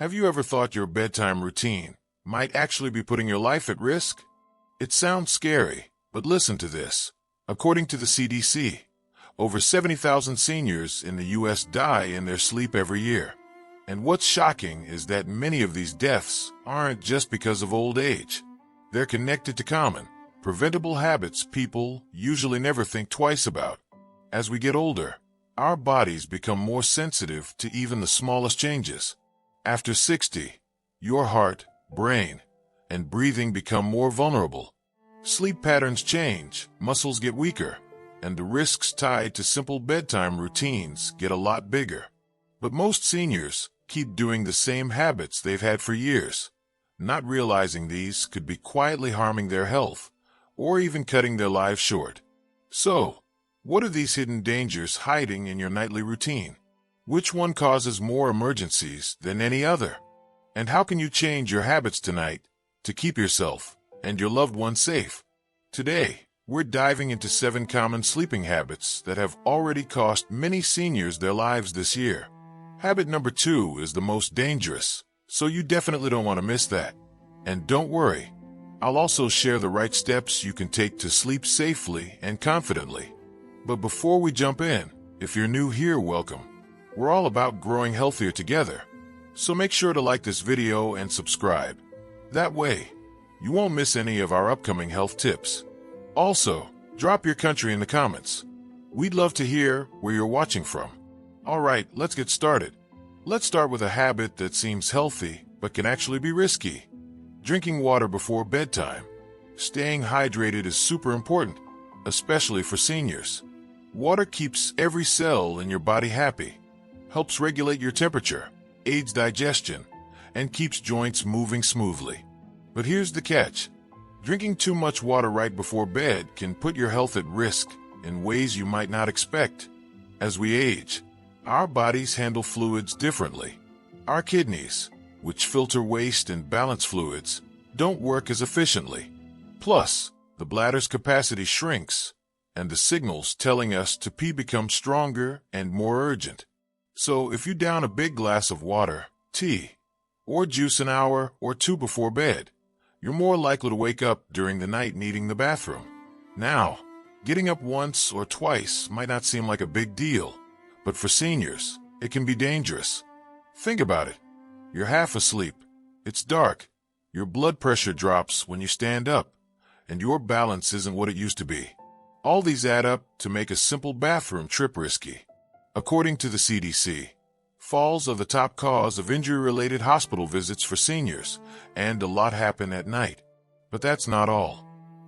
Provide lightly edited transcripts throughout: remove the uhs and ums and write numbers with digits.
Have you ever thought your bedtime routine might actually be putting your life at risk? It sounds scary, but listen to this. According to the CDC, over 70,000 seniors in the U.S. die in their sleep every year. And what's shocking is that many of these deaths aren't just because of old age. They're connected to common, preventable habits people usually never think twice about. As we get older, our bodies become more sensitive to even the smallest changes. After 60, your heart, brain, and breathing become more vulnerable. Sleep patterns change, muscles get weaker, and the risks tied to simple bedtime routines get a lot bigger. But most seniors keep doing the same habits they've had for years, not realizing these could be quietly harming their health or even cutting their lives short. So, what are these hidden dangers hiding in your nightly routine? Which one causes more emergencies than any other? And how can you change your habits tonight to keep yourself and your loved ones safe? Today, we're diving into 7 common sleeping habits that have already cost many seniors their lives this year. Habit number 2 is the most dangerous, so you definitely don't want to miss that. And don't worry, I'll also share the right steps you can take to sleep safely and confidently. But before we jump in, if you're new here, welcome. We're all about growing healthier together, so make sure to like this video and subscribe. That way, you won't miss any of our upcoming health tips. Also, drop your country in the comments. We'd love to hear where you're watching from. All right, let's get started. Let's start with a habit that seems healthy but can actually be risky. Drinking water before bedtime. Staying hydrated is super important, especially for seniors. Water keeps every cell in your body happy, helps regulate your temperature, aids digestion, and keeps joints moving smoothly. But here's the catch. Drinking too much water right before bed can put your health at risk in ways you might not expect. As we age, our bodies handle fluids differently. Our kidneys, which filter waste and balance fluids, don't work as efficiently. Plus, the bladder's capacity shrinks, and the signals telling us to pee become stronger and more urgent. So if you down a big glass of water, tea, or juice an hour or 2 before bed, you're more likely to wake up during the night needing the bathroom. Now, getting up once or twice might not seem like a big deal, but for seniors, it can be dangerous. Think about it. You're half asleep, it's dark, your blood pressure drops when you stand up, and your balance isn't what it used to be. All these add up to make a simple bathroom trip risky. According to the CDC, falls are the top cause of injury-related hospital visits for seniors, and a lot happen at night. But that's not all.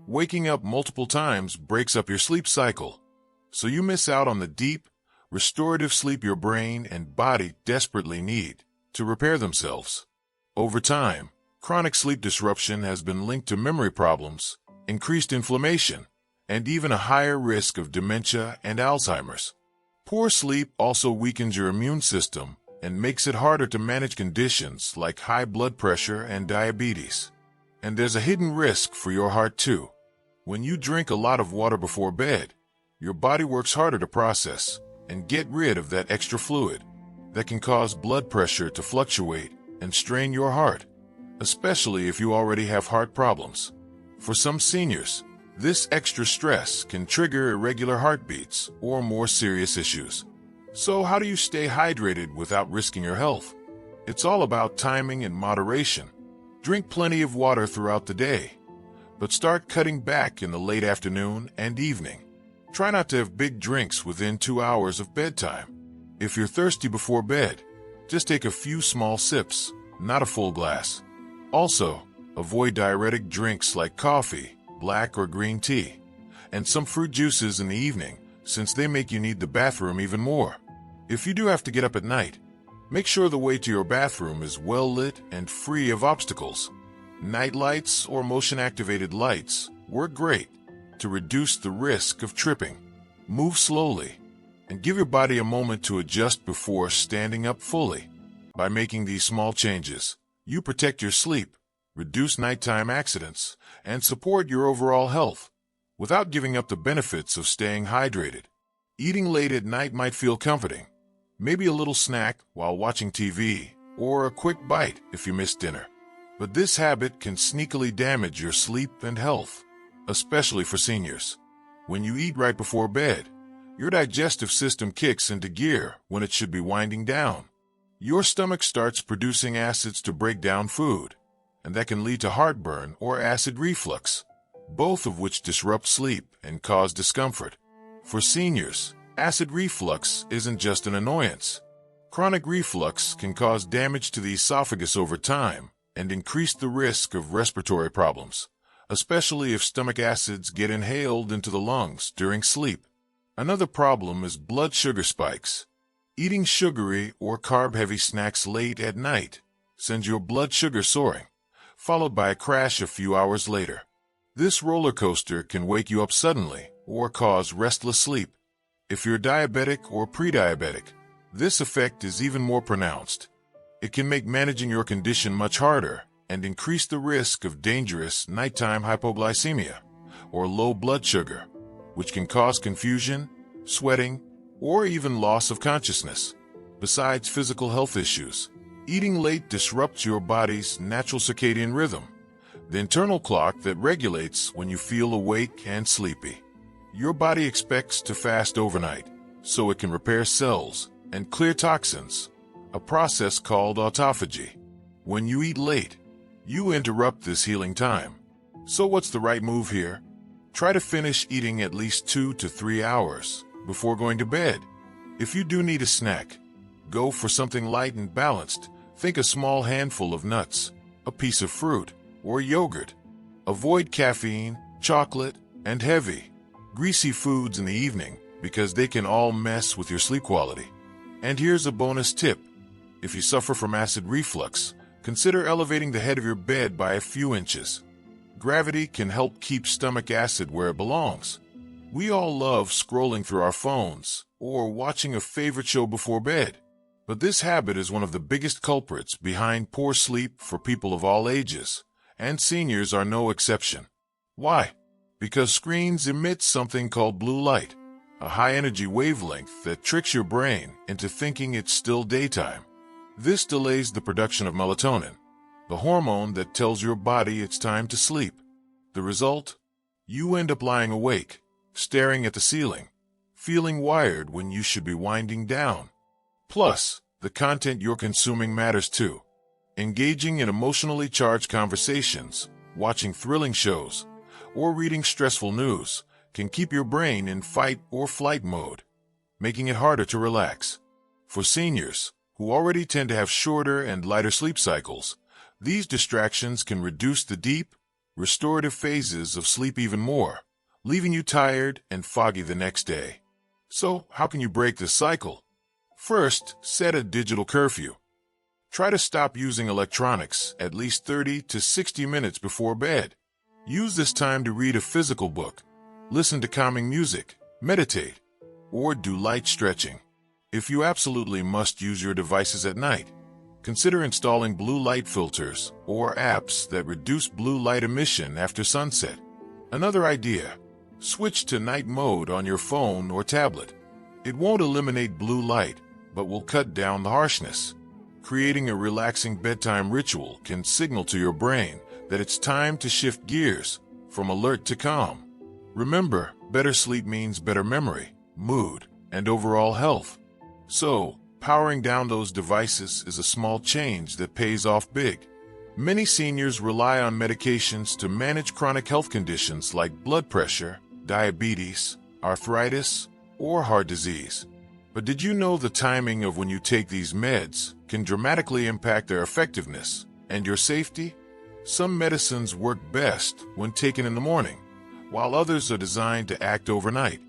Waking up multiple times breaks up your sleep cycle, so you miss out on the deep, restorative sleep your brain and body desperately need to repair themselves. Over time, chronic sleep disruption has been linked to memory problems, increased inflammation, and even a higher risk of dementia and Alzheimer's. Poor sleep also weakens your immune system and makes it harder to manage conditions like high blood pressure and diabetes. And there's a hidden risk for your heart too. When you drink a lot of water before bed, your body works harder to process and get rid of that extra fluid that can cause blood pressure to fluctuate and strain your heart, especially if you already have heart problems. For some seniors, this extra stress can trigger irregular heartbeats or more serious issues. So how do you stay hydrated without risking your health? It's all about timing and moderation. Drink plenty of water throughout the day, but start cutting back in the late afternoon and evening. Try not to have big drinks within 2 hours of bedtime. If you're thirsty before bed, just take a few small sips, not a full glass. Also, avoid diuretic drinks like coffee, black or green tea, and some fruit juices in the evening, since they make you need the bathroom even more. If you do have to get up at night, make sure the way to your bathroom is well lit and free of obstacles. Night lights or motion-activated lights work great to reduce the risk of tripping. Move slowly and give your body a moment to adjust before standing up fully. By making these small changes, you protect your sleep, reduce nighttime accidents, and support your overall health without giving up the benefits of staying hydrated. Eating late at night might feel comforting. Maybe a little snack while watching TV or a quick bite if you miss dinner. But this habit can sneakily damage your sleep and health, especially for seniors. When you eat right before bed, your digestive system kicks into gear when it should be winding down. Your stomach starts producing acids to break down food, and that can lead to heartburn or acid reflux, both of which disrupt sleep and cause discomfort. For seniors, acid reflux isn't just an annoyance. Chronic reflux can cause damage to the esophagus over time and increase the risk of respiratory problems, especially if stomach acids get inhaled into the lungs during sleep. Another problem is blood sugar spikes. Eating sugary or carb-heavy snacks late at night sends your blood sugar soaring, followed by a crash a few hours later. This roller coaster can wake you up suddenly or cause restless sleep. If you're diabetic or pre-diabetic, this effect is even more pronounced. It can make managing your condition much harder and increase the risk of dangerous nighttime hypoglycemia or low blood sugar, which can cause confusion, sweating, or even loss of consciousness. Besides physical health issues, eating late disrupts your body's natural circadian rhythm, the internal clock that regulates when you feel awake and sleepy. Your body expects to fast overnight so it can repair cells and clear toxins, a process called autophagy. When you eat late, you interrupt this healing time. So what's the right move here? Try to finish eating at least 2 to 3 hours before going to bed. If you do need a snack, go for something light and balanced. Think a small handful of nuts, a piece of fruit, or yogurt. Avoid caffeine, chocolate, and heavy, greasy foods in the evening because they can all mess with your sleep quality. And here's a bonus tip. If you suffer from acid reflux, consider elevating the head of your bed by a few inches. Gravity can help keep stomach acid where it belongs. We all love scrolling through our phones or watching a favorite show before bed. But this habit is one of the biggest culprits behind poor sleep for people of all ages, and seniors are no exception. Why? Because screens emit something called blue light, a high-energy wavelength that tricks your brain into thinking it's still daytime. This delays the production of melatonin, the hormone that tells your body it's time to sleep. The result? You end up lying awake, staring at the ceiling, feeling wired when you should be winding down. Plus, the content you're consuming matters too. Engaging in emotionally charged conversations, watching thrilling shows, or reading stressful news can keep your brain in fight or flight mode, making it harder to relax. For seniors, who already tend to have shorter and lighter sleep cycles, these distractions can reduce the deep, restorative phases of sleep even more, leaving you tired and foggy the next day. So, how can you break this cycle? First, set a digital curfew. Try to stop using electronics at least 30 to 60 minutes before bed. Use this time to read a physical book, listen to calming music, meditate, or do light stretching. If you absolutely must use your devices at night, consider installing blue light filters or apps that reduce blue light emission after sunset. Another idea: switch to night mode on your phone or tablet. It won't eliminate blue light, but will cut down the harshness. Creating a relaxing bedtime ritual can signal to your brain that it's time to shift gears from alert to calm. Remember, better sleep means better memory, mood, and overall health. So, powering down those devices is a small change that pays off big. Many seniors rely on medications to manage chronic health conditions like blood pressure, diabetes, arthritis, or heart disease. But did you know the timing of when you take these meds can dramatically impact their effectiveness and your safety? Some medicines work best when taken in the morning, while others are designed to act overnight.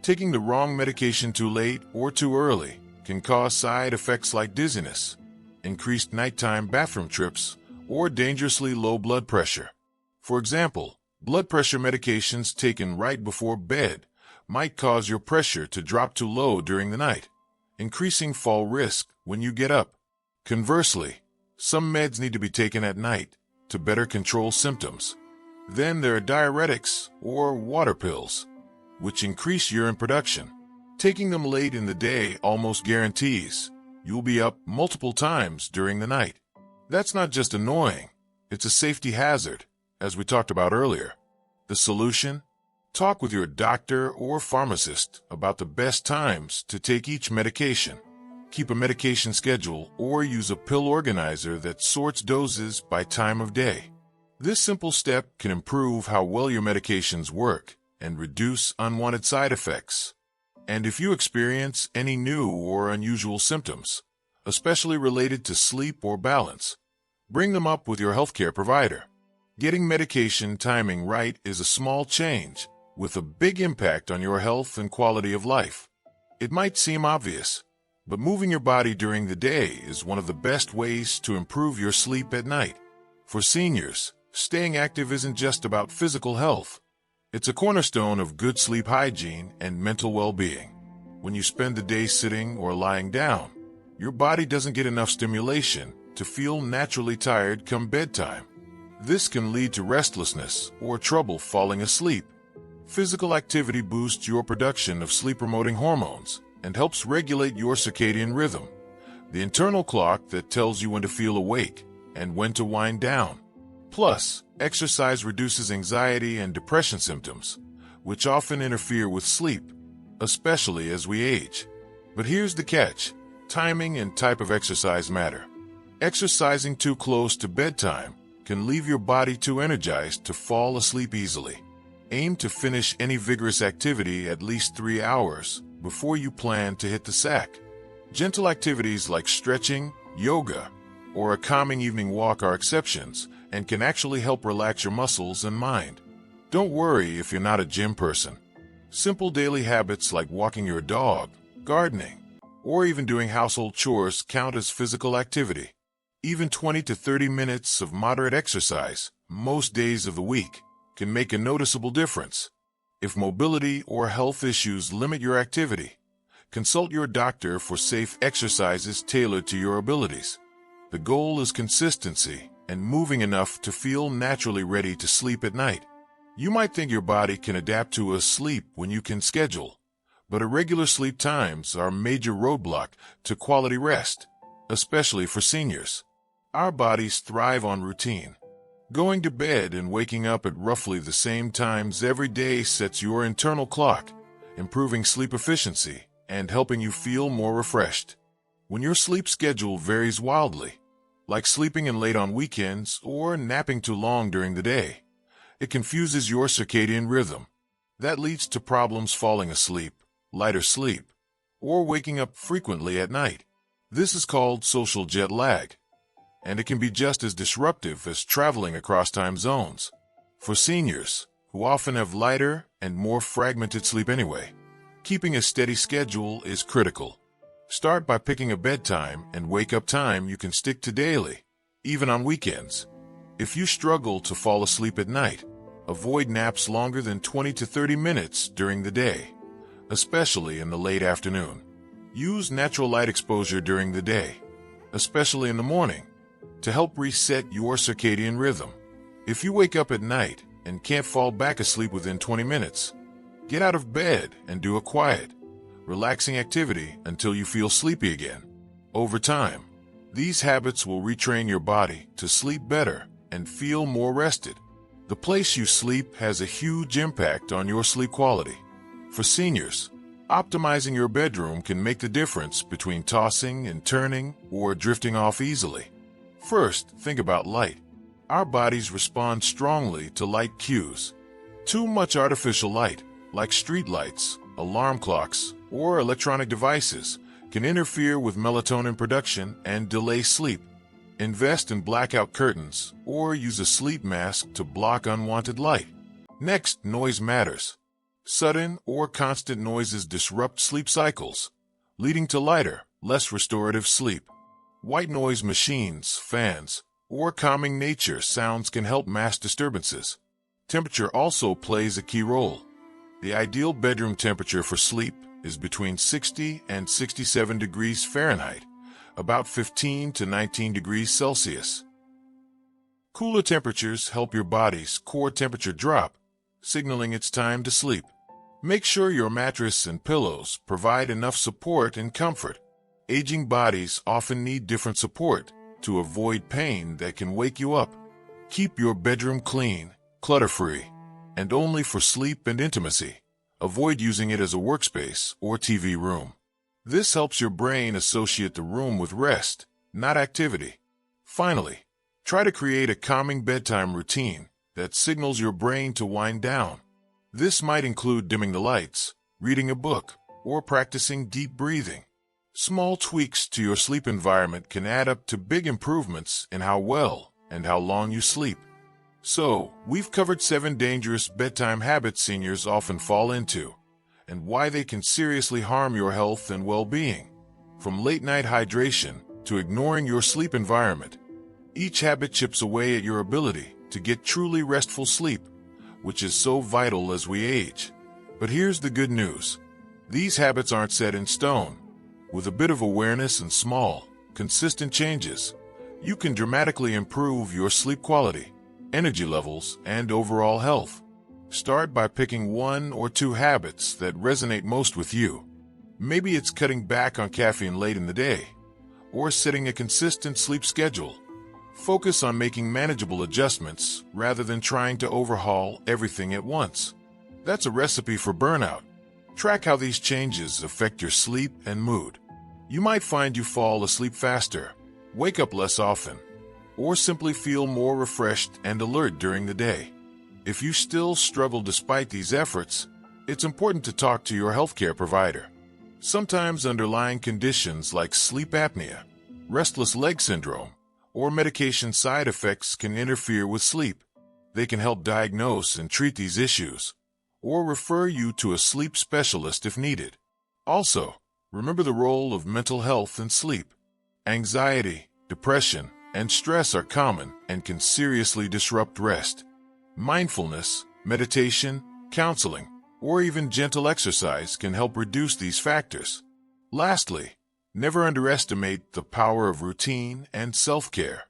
Taking the wrong medication too late or too early can cause side effects like dizziness, increased nighttime bathroom trips, or dangerously low blood pressure. For example, blood pressure medications taken right before bed might cause your pressure to drop too low during the night, increasing fall risk when you get up. Conversely, some meds need to be taken at night to better control symptoms. Then there are diuretics or water pills, which increase urine production. Taking them late in the day almost guarantees you'll be up multiple times during the night. That's not just annoying, it's a safety hazard, as we talked about earlier. The solution? Talk with your doctor or pharmacist about the best times to take each medication. Keep a medication schedule or use a pill organizer that sorts doses by time of day. This simple step can improve how well your medications work and reduce unwanted side effects. And if you experience any new or unusual symptoms, especially related to sleep or balance, bring them up with your healthcare provider. Getting medication timing right is a small change with a big impact on your health and quality of life. It might seem obvious, but moving your body during the day is one of the best ways to improve your sleep at night. For seniors, staying active isn't just about physical health. It's a cornerstone of good sleep hygiene and mental well-being. When you spend the day sitting or lying down, your body doesn't get enough stimulation to feel naturally tired come bedtime. This can lead to restlessness or trouble falling asleep. Physical activity boosts your production of sleep-promoting hormones and helps regulate your circadian rhythm, the internal clock that tells you when to feel awake and when to wind down. Plus, exercise reduces anxiety and depression symptoms, which often interfere with sleep, especially as we age. But here's the catch: timing and type of exercise matter. Exercising too close to bedtime can leave your body too energized to fall asleep easily. Aim to finish any vigorous activity at least 3 hours before you plan to hit the sack. Gentle activities like stretching, yoga, or a calming evening walk are exceptions and can actually help relax your muscles and mind. Don't worry if you're not a gym person. Simple daily habits like walking your dog, gardening, or even doing household chores count as physical activity. Even 20 to 30 minutes of moderate exercise, most days of the week, can make a noticeable difference. If mobility or health issues limit your activity, consult your doctor for safe exercises tailored to your abilities. The goal is consistency and moving enough to feel naturally ready to sleep at night. You might think your body can adapt to a sleep when you can schedule, but irregular sleep times are a major roadblock to quality rest, especially for seniors. Our bodies thrive on routine. Going to bed and waking up at roughly the same times every day sets your internal clock, improving sleep efficiency and helping you feel more refreshed. When your sleep schedule varies wildly, like sleeping in late on weekends or napping too long during the day, it confuses your circadian rhythm. That leads to problems falling asleep, lighter sleep, or waking up frequently at night. This is called social jet lag, and it can be just as disruptive as traveling across time zones. For seniors, who often have lighter and more fragmented sleep anyway, keeping a steady schedule is critical. Start by picking a bedtime and wake-up time you can stick to daily, even on weekends. If you struggle to fall asleep at night, avoid naps longer than 20 to 30 minutes during the day, especially in the late afternoon. Use natural light exposure during the day, especially in the morning, to help reset your circadian rhythm. If you wake up at night and can't fall back asleep within 20 minutes, get out of bed and do a quiet, relaxing activity until you feel sleepy again. Over time, these habits will retrain your body to sleep better and feel more rested. The place you sleep has a huge impact on your sleep quality. For seniors, optimizing your bedroom can make the difference between tossing and turning or drifting off easily. First, think about light. Our bodies respond strongly to light cues. Too much artificial light, like street lights, alarm clocks, or electronic devices, can interfere with melatonin production and delay sleep. Invest in blackout curtains or use a sleep mask to block unwanted light. Next, noise matters. Sudden or constant noises disrupt sleep cycles, leading to lighter, less restorative sleep. White noise machines, fans, or calming nature sounds can help mask disturbances. Temperature also plays a key role. The ideal bedroom temperature for sleep is between 60 and 67 degrees Fahrenheit, about 15 to 19 degrees Celsius. Cooler temperatures help your body's core temperature drop, signaling it's time to sleep. Make sure your mattress and pillows provide enough support and comfort. Aging bodies often need different support to avoid pain that can wake you up. Keep your bedroom clean, clutter-free, and only for sleep and intimacy. Avoid using it as a workspace or TV room. This helps your brain associate the room with rest, not activity. Finally, try to create a calming bedtime routine that signals your brain to wind down. This might include dimming the lights, reading a book, or practicing deep breathing. Small tweaks to your sleep environment can add up to big improvements in how well and how long you sleep. So, we've covered 7 dangerous bedtime habits seniors often fall into, and why they can seriously harm your health and well-being. From late-night hydration to ignoring your sleep environment, each habit chips away at your ability to get truly restful sleep, which is so vital as we age. But here's the good news. These habits aren't set in stone. With a bit of awareness and small, consistent changes, you can dramatically improve your sleep quality, energy levels, and overall health. Start by picking 1 or 2 habits that resonate most with you. Maybe it's cutting back on caffeine late in the day, or setting a consistent sleep schedule. Focus on making manageable adjustments rather than trying to overhaul everything at once. That's a recipe for burnout. Track how these changes affect your sleep and mood. You might find you fall asleep faster, wake up less often, or simply feel more refreshed and alert during the day. If you still struggle despite these efforts, it's important to talk to your healthcare provider. Sometimes underlying conditions like sleep apnea, restless leg syndrome, or medication side effects can interfere with sleep. They can help diagnose and treat these issues, or refer you to a sleep specialist if needed. Also, remember the role of mental health in sleep. Anxiety, depression, and stress are common and can seriously disrupt rest. Mindfulness, meditation, counseling, or even gentle exercise can help reduce these factors. Lastly, never underestimate the power of routine and self-care.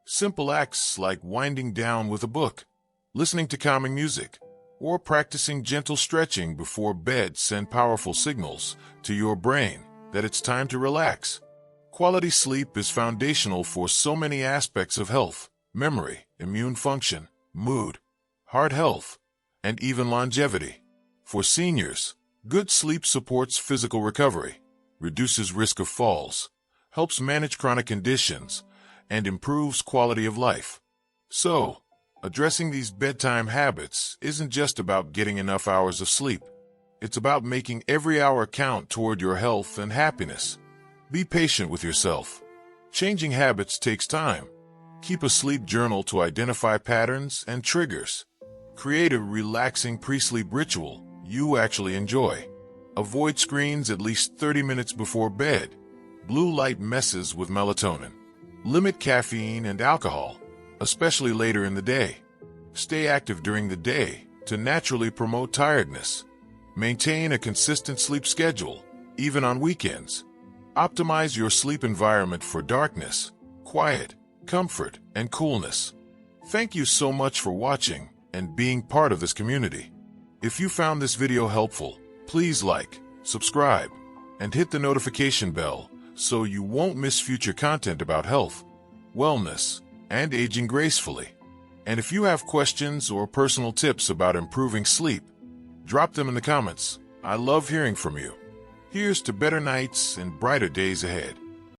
Simple acts like winding down with a book, listening to calming music, or practicing gentle stretching before bed send powerful signals to your brain that it's time to relax. Quality sleep is foundational for so many aspects of health: memory, immune function, mood, heart health, and even longevity. For seniors, good sleep supports physical recovery, reduces risk of falls, helps manage chronic conditions, and improves quality of life. So, addressing these bedtime habits isn't just about getting enough hours of sleep. It's about making every hour count toward your health and happiness. Be patient with yourself. Changing habits takes time. Keep a sleep journal to identify patterns and triggers. Create a relaxing pre-sleep ritual you actually enjoy. Avoid screens at least 30 minutes before bed. Blue light messes with melatonin. Limit caffeine and alcohol, especially later in the day. Stay active during the day to naturally promote tiredness. Maintain a consistent sleep schedule, even on weekends. Optimize your sleep environment for darkness, quiet, comfort, and coolness. Thank you so much for watching and being part of this community. If you found this video helpful, please like, subscribe, and hit the notification bell so you won't miss future content about health, wellness, and aging gracefully. And if you have questions or personal tips about improving sleep, drop them in the comments. I love hearing from you. Here's to better nights and brighter days ahead.